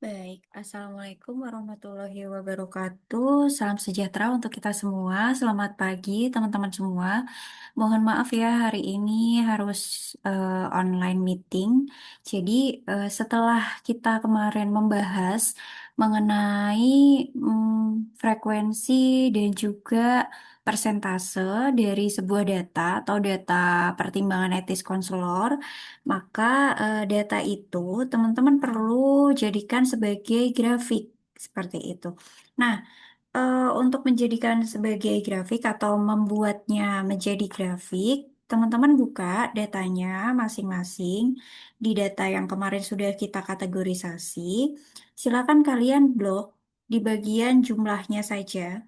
Baik, Assalamualaikum warahmatullahi wabarakatuh. Salam sejahtera untuk kita semua. Selamat pagi, teman-teman semua. Mohon maaf ya, hari ini harus online meeting. Jadi, setelah kita kemarin membahas mengenai frekuensi dan juga persentase dari sebuah data atau data pertimbangan etis konselor, maka data itu teman-teman perlu jadikan sebagai grafik seperti itu. Nah, untuk menjadikan sebagai grafik atau membuatnya menjadi grafik, teman-teman buka datanya masing-masing di data yang kemarin sudah kita kategorisasi. Silakan kalian blok di bagian jumlahnya saja.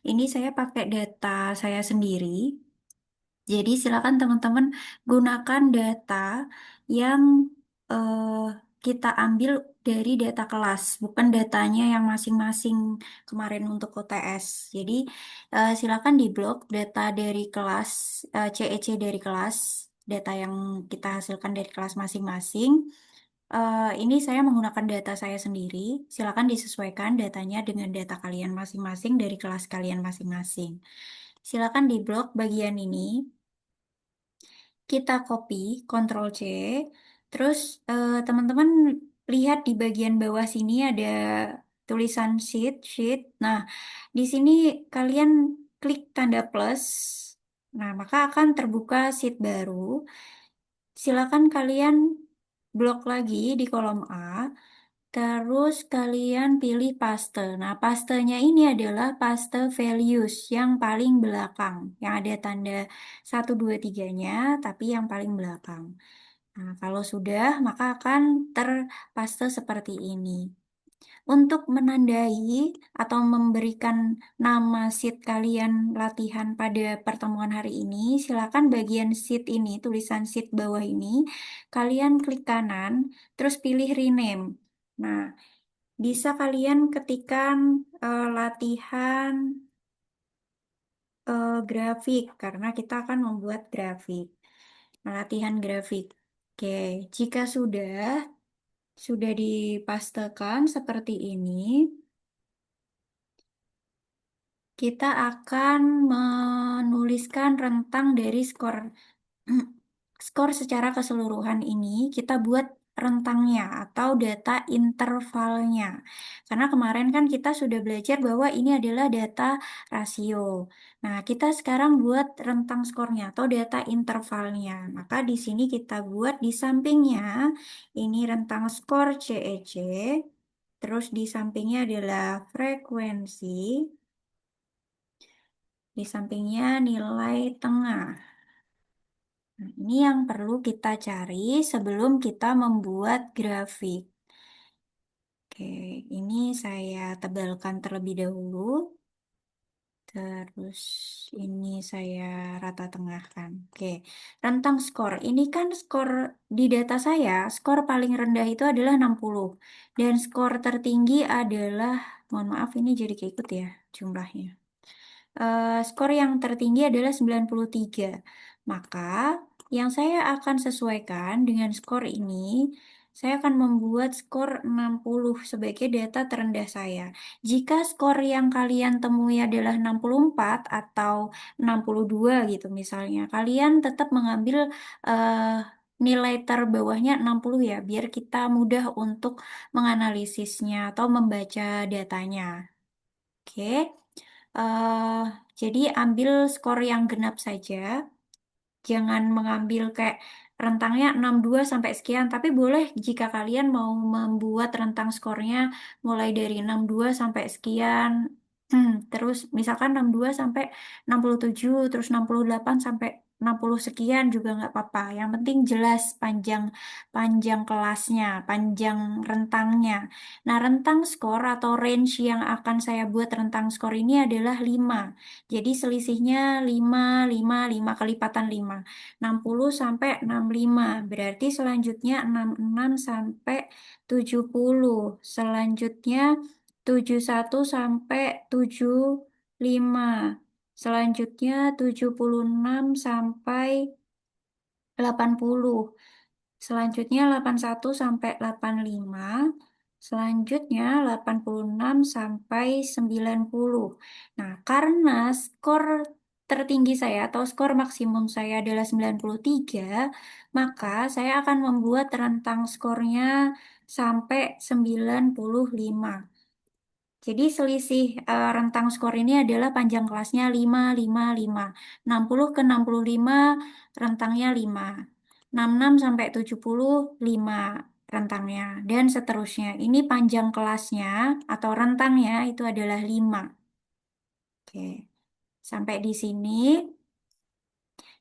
Ini saya pakai data saya sendiri. Jadi silakan teman-teman gunakan data yang eh, kita ambil dari data kelas, bukan datanya yang masing-masing kemarin untuk UTS. Jadi silakan diblok data dari kelas, CEC dari kelas, data yang kita hasilkan dari kelas masing-masing. Ini saya menggunakan data saya sendiri. Silakan disesuaikan datanya dengan data kalian masing-masing dari kelas kalian masing-masing. Silakan diblok bagian ini, kita copy, Ctrl C, terus teman-teman lihat di bagian bawah sini ada tulisan sheet. Nah, di sini kalian klik tanda plus. Nah, maka akan terbuka sheet baru. Silakan kalian blok lagi di kolom A. Terus kalian pilih paste. Nah, pastenya ini adalah paste values yang paling belakang, yang ada tanda 1, 2, 3-nya, tapi yang paling belakang. Nah, kalau sudah, maka akan terpaste seperti ini. Untuk menandai atau memberikan nama sheet kalian latihan pada pertemuan hari ini, silakan bagian sheet ini, tulisan sheet bawah ini, kalian klik kanan, terus pilih rename. Nah, bisa kalian ketikkan latihan grafik karena kita akan membuat grafik. Nah, latihan grafik. Oke, jika sudah dipastekan seperti ini, kita akan menuliskan rentang dari skor. Skor secara keseluruhan ini kita buat rentangnya atau data intervalnya. Karena kemarin kan kita sudah belajar bahwa ini adalah data rasio. Nah, kita sekarang buat rentang skornya atau data intervalnya. Maka di sini kita buat di sampingnya ini rentang skor CEC. Terus di sampingnya adalah frekuensi. Di sampingnya nilai tengah. Nah, ini yang perlu kita cari sebelum kita membuat grafik. Oke, ini saya tebalkan terlebih dahulu. Terus ini saya rata tengahkan. Oke, rentang skor. Ini kan skor di data saya, skor paling rendah itu adalah 60. Dan skor tertinggi adalah, mohon maaf ini jadi keikut ya jumlahnya. Skor yang tertinggi adalah 93. Maka yang saya akan sesuaikan dengan skor ini, saya akan membuat skor 60 sebagai data terendah saya. Jika skor yang kalian temui adalah 64 atau 62 gitu misalnya, kalian tetap mengambil nilai terbawahnya 60 ya, biar kita mudah untuk menganalisisnya atau membaca datanya. Oke. eh jadi ambil skor yang genap saja. Jangan mengambil kayak rentangnya 62 sampai sekian, tapi boleh jika kalian mau membuat rentang skornya mulai dari 62 sampai sekian. Terus misalkan 62 sampai 67, terus 68 sampai 60 sekian juga nggak apa-apa. Yang penting jelas panjang panjang kelasnya, panjang rentangnya. Nah, rentang skor atau range yang akan saya buat rentang skor ini adalah 5. Jadi selisihnya 5, 5, 5 kelipatan 5. 60 sampai 65. Berarti selanjutnya 66 sampai 70. Selanjutnya 71 sampai 75. Selanjutnya 76 sampai 80. Selanjutnya 81 sampai 85. Selanjutnya 86 sampai 90. Nah, karena skor tertinggi saya atau skor maksimum saya adalah 93, maka saya akan membuat rentang skornya sampai 95. Jadi selisih rentang skor ini adalah panjang kelasnya 5, 5, 5. 60 ke 65 rentangnya 5. 66 sampai 70 5 rentangnya. Dan seterusnya. Ini panjang kelasnya atau rentangnya itu adalah 5. Oke. Sampai di sini.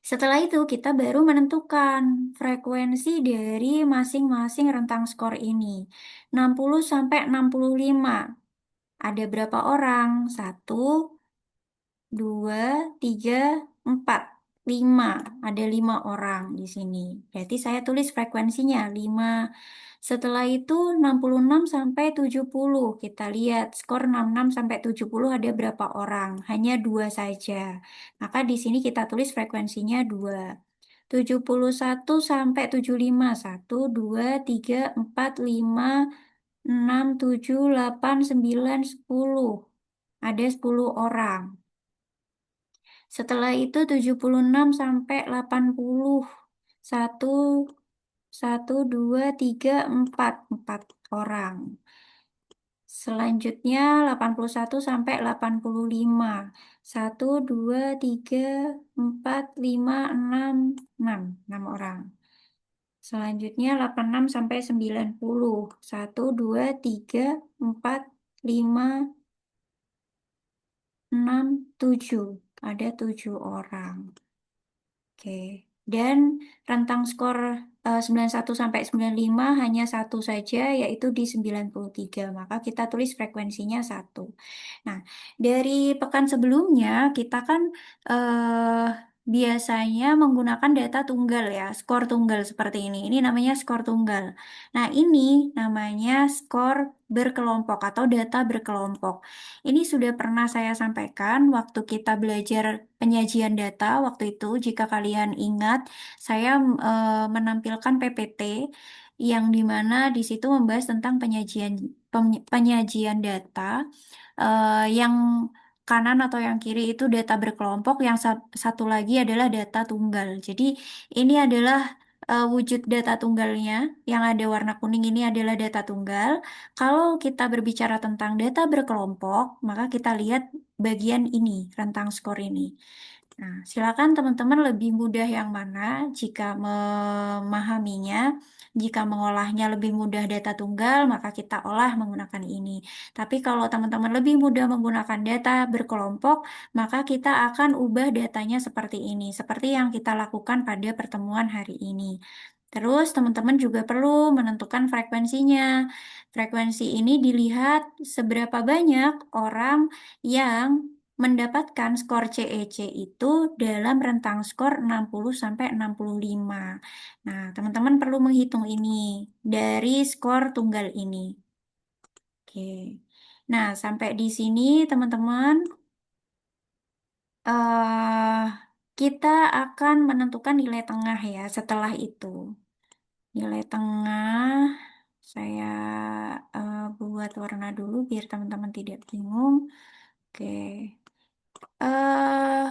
Setelah itu kita baru menentukan frekuensi dari masing-masing rentang skor ini. 60 sampai 65. Ada berapa orang? Satu, dua, tiga, empat, lima. Ada 5 orang di sini. Berarti saya tulis frekuensinya 5. Setelah itu 66 sampai 70. Kita lihat skor 66 sampai 70 ada berapa orang? Hanya 2 saja. Maka di sini kita tulis frekuensinya 2. 71 sampai 75. 1, 2, 3, 4, 5, 6, 7, 8, 9, 10. Ada 10 orang. Setelah itu 76 sampai 80. Satu, satu, dua, tiga, empat. 4 orang. Selanjutnya 81 sampai 85. 1, 2, 3, 4, 5, 6. 6 orang. Selanjutnya 86 sampai 90. 1, 2, 3, 4, 5, 6, 7. Ada 7 orang. Oke. Dan rentang skor 91 sampai 95 hanya satu saja, yaitu di 93. Maka kita tulis frekuensinya 1. Nah, dari pekan sebelumnya kita kan eh, biasanya menggunakan data tunggal ya, skor tunggal seperti ini. Ini namanya skor tunggal. Nah, ini namanya skor berkelompok atau data berkelompok. Ini sudah pernah saya sampaikan waktu kita belajar penyajian data waktu itu. Jika kalian ingat, saya menampilkan PPT yang dimana di situ membahas tentang penyajian data yang kanan atau yang kiri itu data berkelompok, yang satu lagi adalah data tunggal. Jadi ini adalah wujud data tunggalnya, yang ada warna kuning ini adalah data tunggal. Kalau kita berbicara tentang data berkelompok, maka kita lihat bagian ini, rentang skor ini. Nah, silakan teman-teman lebih mudah yang mana jika memahaminya. Jika mengolahnya lebih mudah data tunggal, maka kita olah menggunakan ini. Tapi kalau teman-teman lebih mudah menggunakan data berkelompok, maka kita akan ubah datanya seperti ini, seperti yang kita lakukan pada pertemuan hari ini. Terus teman-teman juga perlu menentukan frekuensinya. Frekuensi ini dilihat seberapa banyak orang yang mendapatkan skor CEC itu dalam rentang skor 60 sampai 65. Nah, teman-teman perlu menghitung ini dari skor tunggal ini. Oke. Nah, sampai di sini teman-teman eh kita akan menentukan nilai tengah ya setelah itu. Nilai tengah saya buat warna dulu biar teman-teman tidak bingung. Oke. eh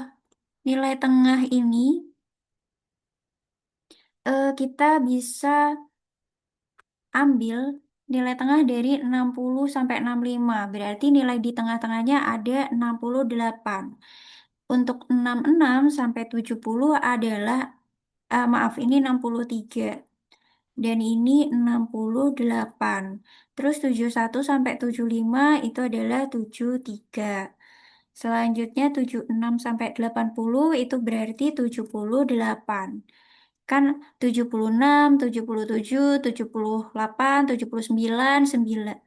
Nilai tengah ini kita bisa ambil nilai tengah dari 60 sampai 65. Berarti nilai di tengah-tengahnya ada 68. Untuk 66 sampai 70 adalah maaf, ini 63. Dan ini 68. Terus 71 sampai 75 itu adalah 73. Selanjutnya 76 sampai 80 itu berarti 78. Kan 76, 77, 78, 79,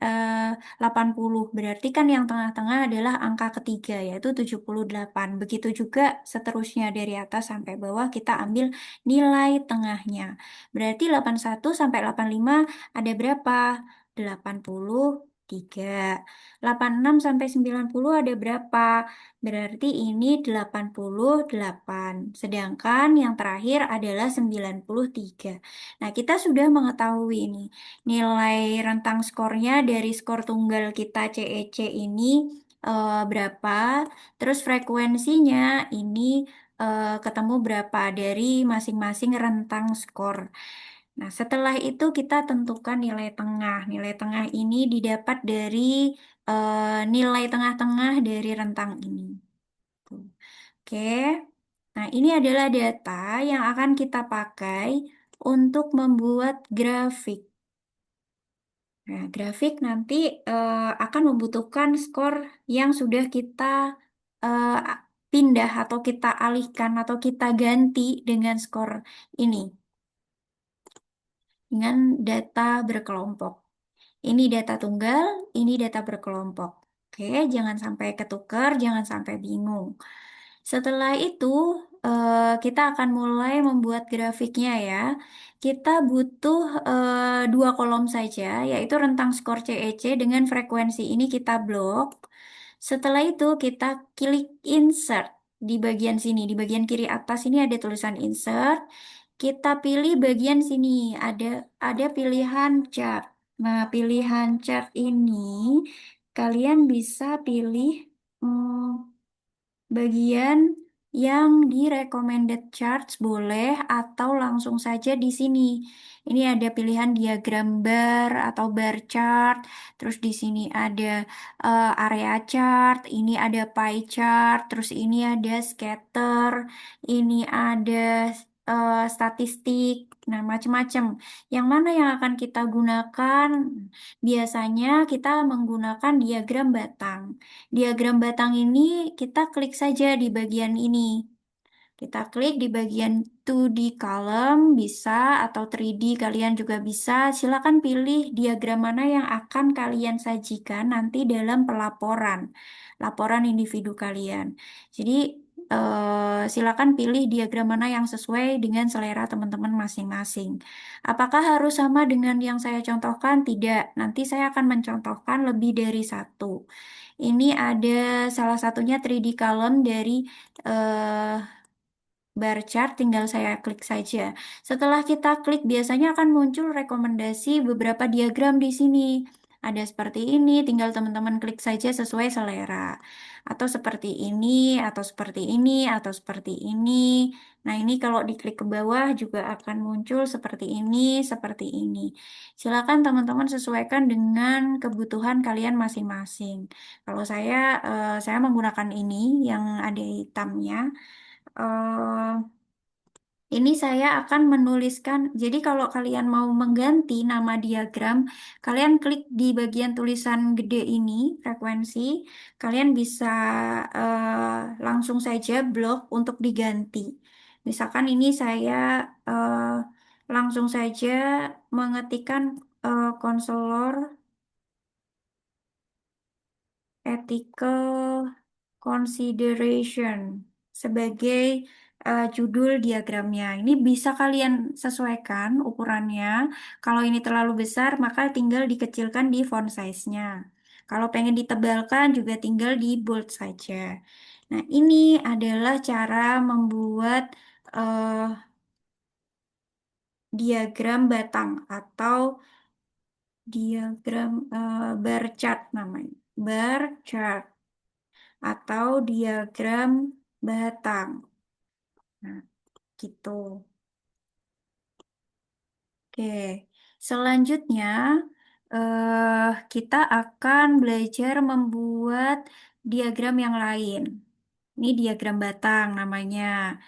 80. Berarti kan yang tengah-tengah adalah angka ketiga, yaitu 78. Begitu juga seterusnya dari atas sampai bawah kita ambil nilai tengahnya. Berarti 81 sampai 85 ada berapa? 80. 3. 86 sampai 90 ada berapa? Berarti ini 88. Sedangkan yang terakhir adalah 93. Nah, kita sudah mengetahui ini. Nilai rentang skornya dari skor tunggal kita CEC ini berapa? Terus frekuensinya ini ketemu berapa dari masing-masing rentang skor. Nah, setelah itu kita tentukan nilai tengah. Nilai tengah ini didapat dari nilai tengah-tengah dari rentang ini. Tuh. Oke. Nah, ini adalah data yang akan kita pakai untuk membuat grafik. Nah, grafik nanti akan membutuhkan skor yang sudah kita eh, pindah atau kita alihkan atau kita ganti dengan skor ini, dengan data berkelompok. Ini data tunggal, ini data berkelompok. Oke, jangan sampai ketukar, jangan sampai bingung. Setelah itu, kita akan mulai membuat grafiknya ya. Kita butuh dua kolom saja, yaitu rentang skor CEC dengan frekuensi ini kita blok. Setelah itu, kita klik insert di bagian sini. Di bagian kiri atas ini ada tulisan insert. Kita pilih bagian sini, ada pilihan chart. Nah, pilihan chart ini kalian bisa pilih bagian yang di recommended charts boleh atau langsung saja di sini. Ini ada pilihan diagram bar atau bar chart. Terus di sini ada area chart, ini ada pie chart, terus ini ada scatter, ini ada statistik. Nah, macam-macam. Yang mana yang akan kita gunakan? Biasanya kita menggunakan diagram batang. Diagram batang ini kita klik saja di bagian ini. Kita klik di bagian 2D column bisa atau 3D kalian juga bisa. Silakan pilih diagram mana yang akan kalian sajikan nanti dalam pelaporan, laporan individu kalian. Jadi silakan pilih diagram mana yang sesuai dengan selera teman-teman masing-masing. Apakah harus sama dengan yang saya contohkan? Tidak. Nanti saya akan mencontohkan lebih dari satu. Ini ada salah satunya 3D column dari bar chart, tinggal saya klik saja. Setelah kita klik, biasanya akan muncul rekomendasi beberapa diagram di sini. Ada seperti ini, tinggal teman-teman klik saja sesuai selera. Atau seperti ini, atau seperti ini, atau seperti ini. Nah, ini kalau diklik ke bawah juga akan muncul seperti ini, seperti ini. Silakan teman-teman sesuaikan dengan kebutuhan kalian masing-masing. Kalau saya menggunakan ini yang ada hitamnya. eh ini saya akan menuliskan, jadi kalau kalian mau mengganti nama diagram, kalian klik di bagian tulisan gede ini, frekuensi, kalian bisa langsung saja blok untuk diganti. Misalkan ini saya langsung saja mengetikkan konselor ethical consideration sebagai judul diagramnya. Ini bisa kalian sesuaikan ukurannya. Kalau ini terlalu besar, maka tinggal dikecilkan di font size-nya. Kalau pengen ditebalkan juga tinggal di bold saja. Nah, ini adalah cara membuat eh, diagram batang atau diagram bar chart namanya. Bar chart atau diagram batang. Nah, gitu. Oke, selanjutnya kita akan belajar membuat diagram yang lain. Ini diagram batang namanya.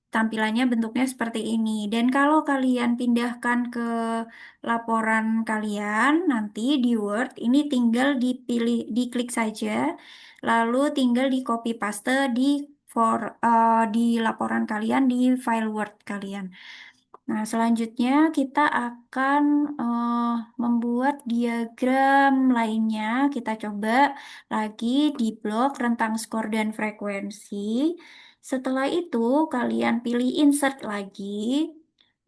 Tampilannya bentuknya seperti ini. Dan kalau kalian pindahkan ke laporan kalian, nanti di Word, ini tinggal dipilih, diklik saja, lalu tinggal di copy paste di laporan kalian, di file Word kalian. Nah, selanjutnya kita akan membuat diagram lainnya. Kita coba lagi di blok rentang skor dan frekuensi. Setelah itu, kalian pilih insert lagi.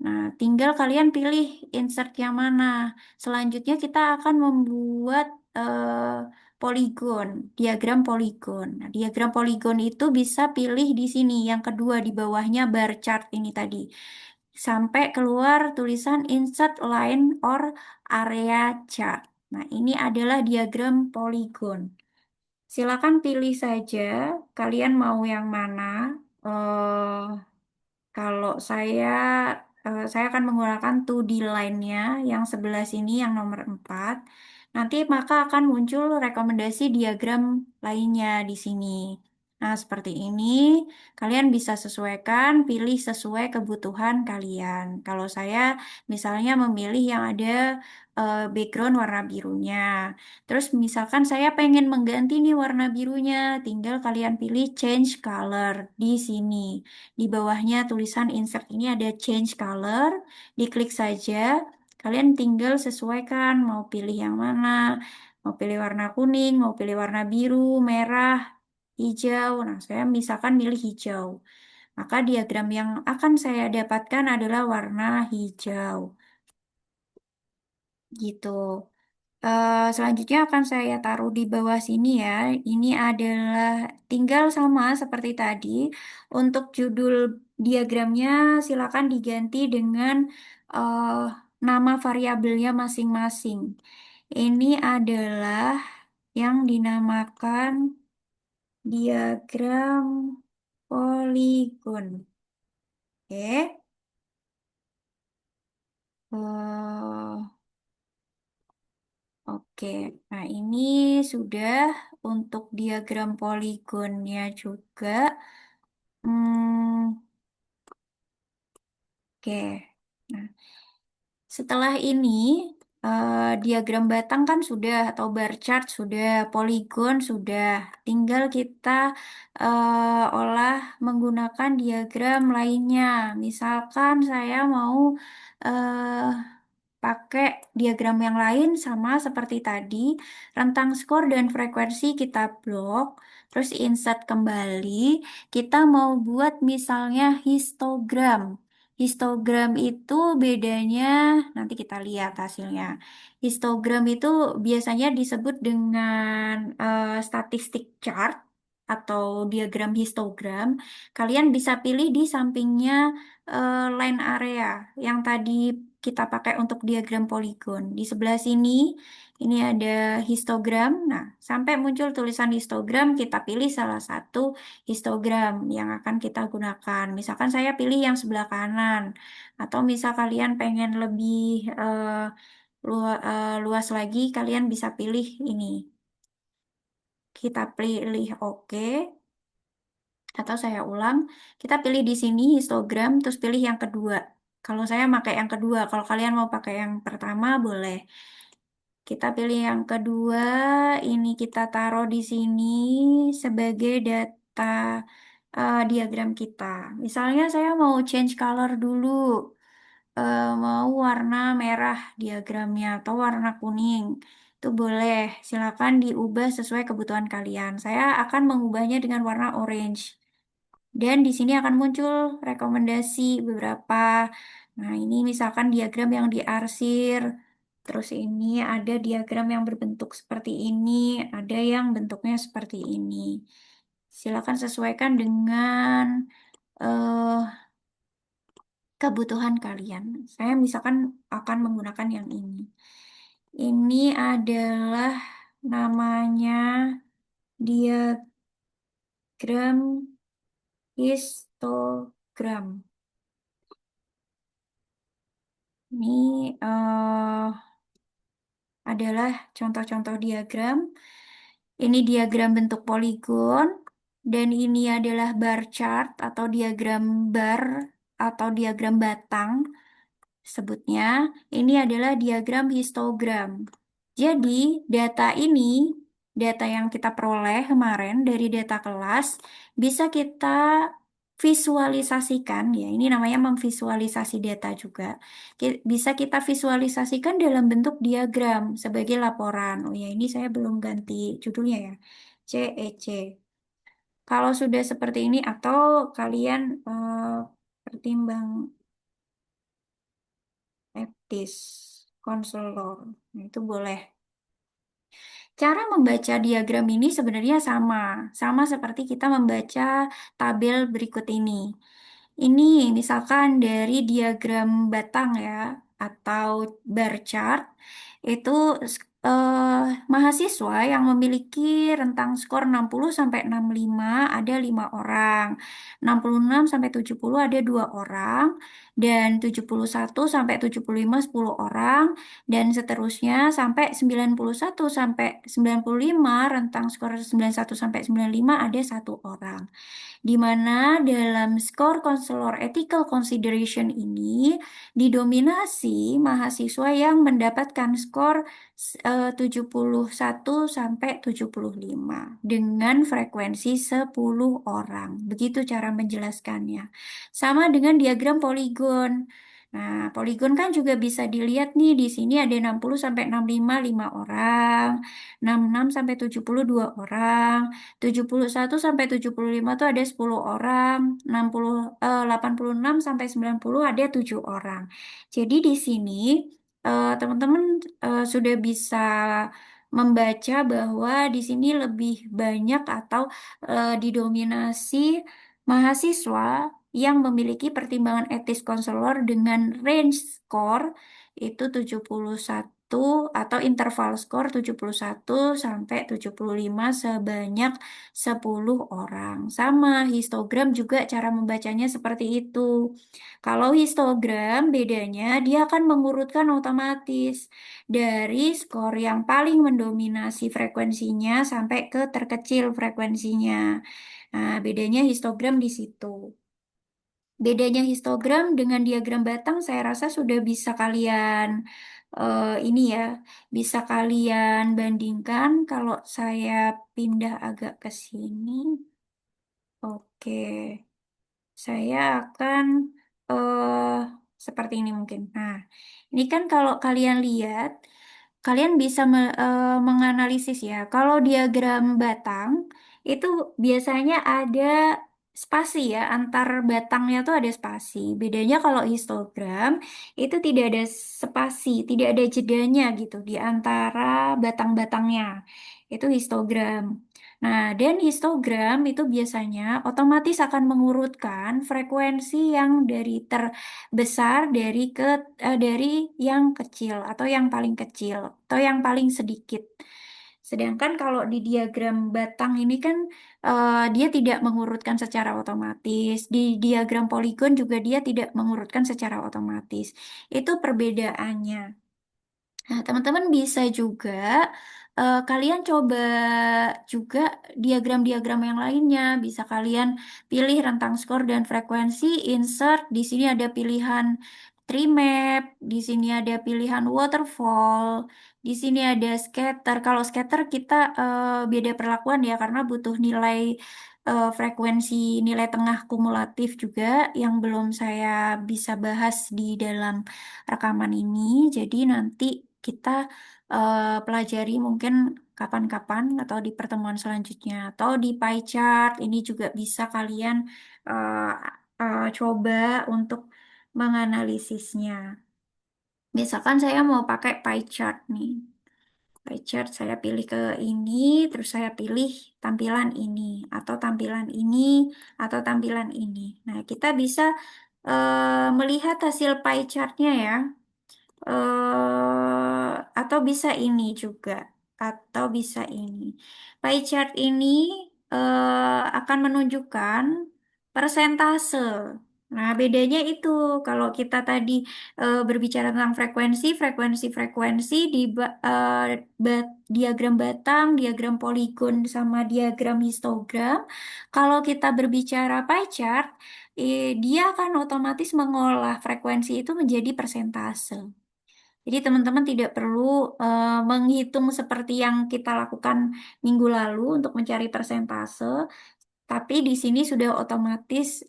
Nah, tinggal kalian pilih insert yang mana. Selanjutnya kita akan membuat poligon, diagram poligon. Nah, diagram poligon itu bisa pilih di sini, yang kedua di bawahnya bar chart ini tadi. Sampai keluar tulisan insert line or area chart. Nah, ini adalah diagram poligon. Silakan pilih saja, kalian mau yang mana. Eh, Kalau saya akan menggunakan 2D line-nya yang sebelah sini, yang nomor 4. Nanti maka akan muncul rekomendasi diagram lainnya di sini. Nah, seperti ini. Kalian bisa sesuaikan, pilih sesuai kebutuhan kalian. Kalau saya misalnya memilih yang ada background warna birunya. Terus misalkan saya pengen mengganti nih warna birunya, tinggal kalian pilih change color di sini. Di bawahnya tulisan insert ini ada change color, diklik saja. Kalian tinggal sesuaikan mau pilih yang mana, mau pilih warna kuning, mau pilih warna biru, merah, hijau. Nah, saya misalkan milih hijau. Maka diagram yang akan saya dapatkan adalah warna hijau. Gitu. Selanjutnya akan saya taruh di bawah sini ya. Ini adalah tinggal sama seperti tadi. Untuk judul diagramnya silakan diganti dengan eh, nama variabelnya masing-masing. Ini adalah yang dinamakan diagram poligon. Oke. Eh, Oke, nah ini sudah untuk diagram poligonnya juga. Hmm, oke, nah setelah ini diagram batang kan sudah, atau bar chart sudah, poligon sudah. Tinggal kita olah menggunakan diagram lainnya. Misalkan saya mau eh, pakai diagram yang lain sama seperti tadi, rentang skor dan frekuensi kita blok, terus insert kembali. Kita mau buat misalnya histogram. Histogram itu bedanya, nanti kita lihat hasilnya. Histogram itu biasanya disebut dengan statistik chart atau diagram histogram. Kalian bisa pilih di sampingnya line area yang tadi kita pakai untuk diagram poligon. Di sebelah sini, ini ada histogram. Nah, sampai muncul tulisan histogram, kita pilih salah satu histogram yang akan kita gunakan. Misalkan saya pilih yang sebelah kanan, atau misal kalian pengen lebih luas lagi, kalian bisa pilih ini. Kita pilih OK, atau saya ulang, kita pilih di sini histogram, terus pilih yang kedua. Kalau saya pakai yang kedua, kalau kalian mau pakai yang pertama, boleh. Kita pilih yang kedua, ini kita taruh di sini sebagai data diagram kita. Misalnya saya mau change color dulu, mau warna merah diagramnya atau warna kuning. Itu boleh, silakan diubah sesuai kebutuhan kalian. Saya akan mengubahnya dengan warna orange. Dan di sini akan muncul rekomendasi beberapa. Nah, ini misalkan diagram yang diarsir. Terus ini ada diagram yang berbentuk seperti ini, ada yang bentuknya seperti ini. Silakan sesuaikan dengan eh, kebutuhan kalian. Saya misalkan akan menggunakan yang ini. Ini adalah namanya diagram histogram. Ini adalah contoh-contoh diagram. Ini diagram bentuk poligon, dan ini adalah bar chart atau diagram bar atau diagram batang sebutnya. Ini adalah diagram histogram. Jadi, data ini, data yang kita peroleh kemarin dari data kelas, bisa kita visualisasikan, ya ini namanya memvisualisasi data juga. Bisa kita visualisasikan dalam bentuk diagram sebagai laporan. Oh ya, ini saya belum ganti judulnya ya. CEC. Kalau sudah seperti ini, atau kalian pertimbang etis, konselor, nah, itu boleh. Cara membaca diagram ini sebenarnya sama seperti kita membaca tabel berikut ini. Ini misalkan dari diagram batang ya, atau bar chart, itu mahasiswa yang memiliki rentang skor 60 sampai 65 ada 5 orang, 66 sampai 70 ada 2 orang, dan 71 sampai 75 10 orang, dan seterusnya sampai 91 sampai 95 rentang skor 91 sampai 95 ada 1 orang. Di mana dalam skor konselor ethical consideration ini didominasi mahasiswa yang mendapatkan skor 71 sampai 75 dengan frekuensi 10 orang. Begitu cara menjelaskannya. Sama dengan diagram poligon. Nah, poligon kan juga bisa dilihat nih di sini ada 60 sampai 65 5 orang, 66 sampai 70 2 orang, 71 sampai 75 tuh ada 10 orang, 86 sampai 90 ada 7 orang. Jadi di sini teman-teman sudah bisa membaca bahwa di sini lebih banyak atau didominasi mahasiswa yang memiliki pertimbangan etis konselor dengan range skor itu 71 atau interval skor 71 sampai 75 sebanyak 10 orang. Sama histogram juga cara membacanya seperti itu. Kalau histogram bedanya dia akan mengurutkan otomatis dari skor yang paling mendominasi frekuensinya sampai ke terkecil frekuensinya. Nah, bedanya histogram di situ. Bedanya histogram dengan diagram batang saya rasa sudah bisa kalian ini ya, bisa kalian bandingkan kalau saya pindah agak ke sini. Oke, saya akan eh seperti ini mungkin. Nah, ini kan kalau kalian lihat, kalian bisa menganalisis ya. Kalau diagram batang itu biasanya ada spasi ya, antar batangnya tuh ada spasi. Bedanya kalau histogram itu tidak ada spasi, tidak ada jedanya gitu di antara batang-batangnya. Itu histogram. Nah, dan histogram itu biasanya otomatis akan mengurutkan frekuensi yang dari terbesar dari yang kecil atau yang paling kecil atau yang paling sedikit. Sedangkan kalau di diagram batang ini kan dia tidak mengurutkan secara otomatis. Di diagram poligon juga dia tidak mengurutkan secara otomatis. Itu perbedaannya. Nah, teman-teman bisa juga kalian coba juga diagram-diagram yang lainnya. Bisa kalian pilih rentang skor dan frekuensi, insert. Di sini ada pilihan tree map, di sini ada pilihan waterfall, di sini ada scatter. Kalau scatter kita beda perlakuan ya karena butuh nilai frekuensi nilai tengah kumulatif juga yang belum saya bisa bahas di dalam rekaman ini. Jadi nanti kita pelajari mungkin kapan-kapan atau di pertemuan selanjutnya atau di pie chart ini juga bisa kalian eh, coba untuk menganalisisnya. Misalkan saya mau pakai pie chart nih. Pie chart saya pilih ke ini, terus saya pilih tampilan ini atau tampilan ini atau tampilan ini. Nah, kita bisa melihat hasil pie chartnya ya. Atau bisa ini juga, atau bisa ini. Pie chart ini akan menunjukkan persentase. Nah, bedanya itu kalau kita tadi berbicara tentang frekuensi di diagram batang, diagram poligon, sama diagram histogram. Kalau kita berbicara pie chart, dia akan otomatis mengolah frekuensi itu menjadi persentase. Jadi teman-teman tidak perlu menghitung seperti yang kita lakukan minggu lalu untuk mencari persentase, tapi di sini sudah otomatis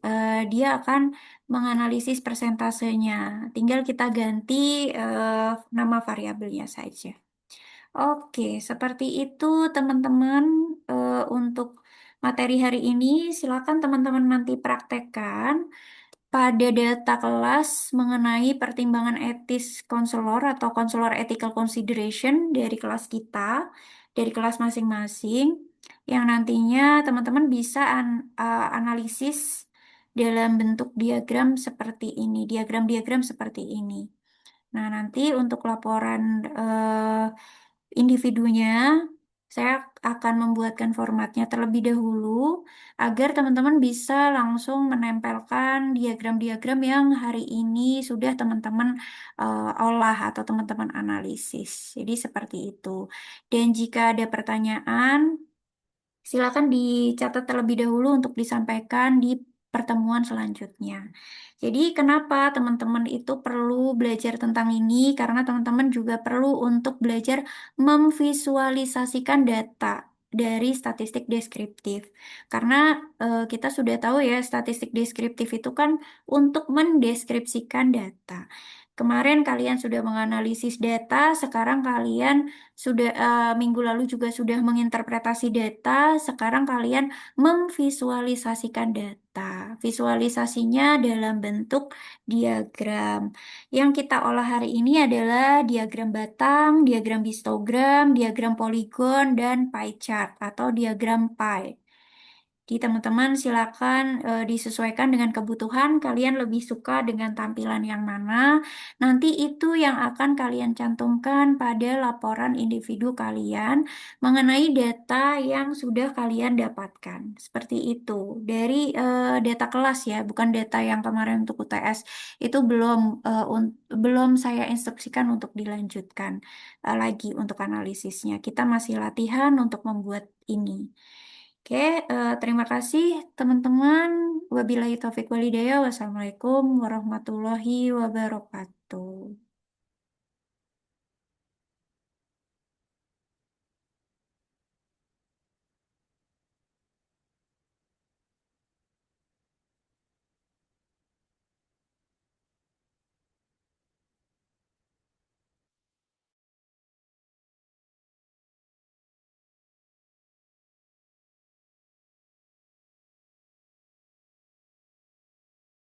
dia akan menganalisis persentasenya. Tinggal kita ganti nama variabelnya saja. Oke, seperti itu teman-teman untuk materi hari ini. Silakan teman-teman nanti praktekkan. pada data kelas mengenai pertimbangan etis konselor atau konselor ethical consideration dari kelas kita, dari kelas masing-masing, yang nantinya teman-teman bisa analisis dalam bentuk diagram seperti ini, diagram-diagram seperti ini. Nah, nanti untuk laporan individunya, saya akan membuatkan formatnya terlebih dahulu agar teman-teman bisa langsung menempelkan diagram-diagram yang hari ini sudah teman-teman olah atau teman-teman analisis. Jadi seperti itu. Dan jika ada pertanyaan, silakan dicatat terlebih dahulu untuk disampaikan di pertemuan selanjutnya. Jadi, kenapa teman-teman itu perlu belajar tentang ini? Karena teman-teman juga perlu untuk belajar memvisualisasikan data dari statistik deskriptif. Karena kita sudah tahu ya, statistik deskriptif itu kan untuk mendeskripsikan data. Kemarin kalian sudah menganalisis data, sekarang kalian sudah minggu lalu juga sudah menginterpretasi data, sekarang kalian memvisualisasikan data. Visualisasinya dalam bentuk diagram. Yang kita olah hari ini adalah diagram batang, diagram histogram, diagram poligon, dan pie chart atau diagram pie. Jadi teman-teman silakan disesuaikan dengan kebutuhan, kalian lebih suka dengan tampilan yang mana. Nanti itu yang akan kalian cantumkan pada laporan individu kalian mengenai data yang sudah kalian dapatkan. Seperti itu. Dari data kelas ya, bukan data yang kemarin untuk UTS. Itu belum saya instruksikan untuk dilanjutkan lagi untuk analisisnya. Kita masih latihan untuk membuat ini. Oke, terima kasih teman-teman. Wabillahi taufik walhidayah. Wassalamualaikum warahmatullahi wabarakatuh.